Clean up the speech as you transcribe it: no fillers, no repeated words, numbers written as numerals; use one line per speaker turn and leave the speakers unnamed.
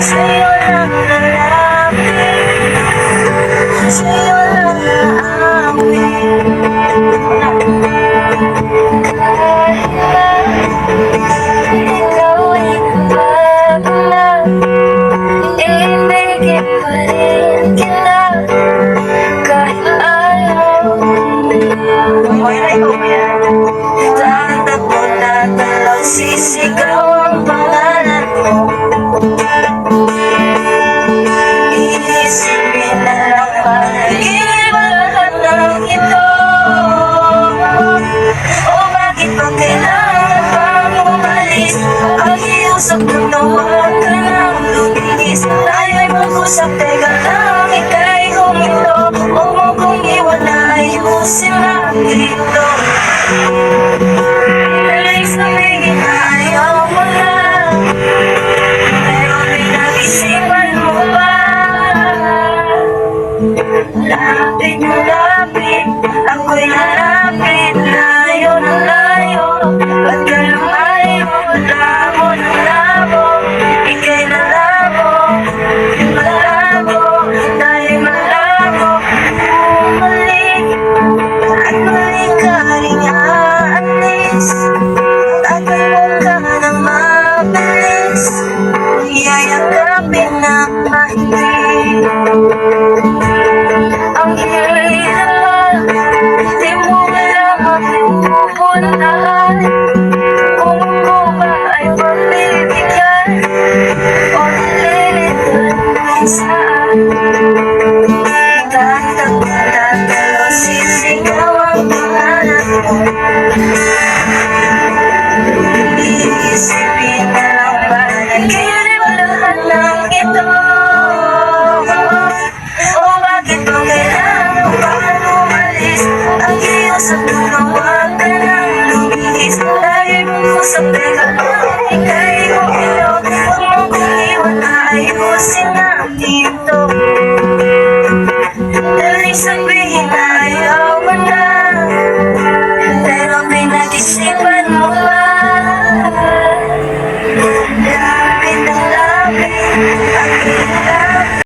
Sa'yo lang lalapit, sa'yo lang aawit. Kahit na ikaw ay bago na, ibigin pa rin kita kahit ayaw mo na. Tatakbo na talaw, sisigaw ang pangalan mo. Iisipin na lang panaginip ang lahat ng ito. O bakit ba kailangan pang umalis? Pakiusap mo na huwag ka nang lumilis. Tayo'y mag-usap, teka lang, ika'y huminto. Huwag mo kong iwan na ayusin lang dito. Alis na bigin na ayaw mo na, pero pinag-isipan mo ba? Lapit na lapit, ako'y lalapit. Layo na layo, ba't ka lumayo? Labo na labo, ika'y lalabo. Malabo, dahil malabo. Bumalik, at mali ka rin aalis. Tagal ka nang mabilis, yayakapin na mahigit. Ang hirap, di mo alam ang pupuntahan. Kung ako ba ay mabibigyan o nililitan minsan.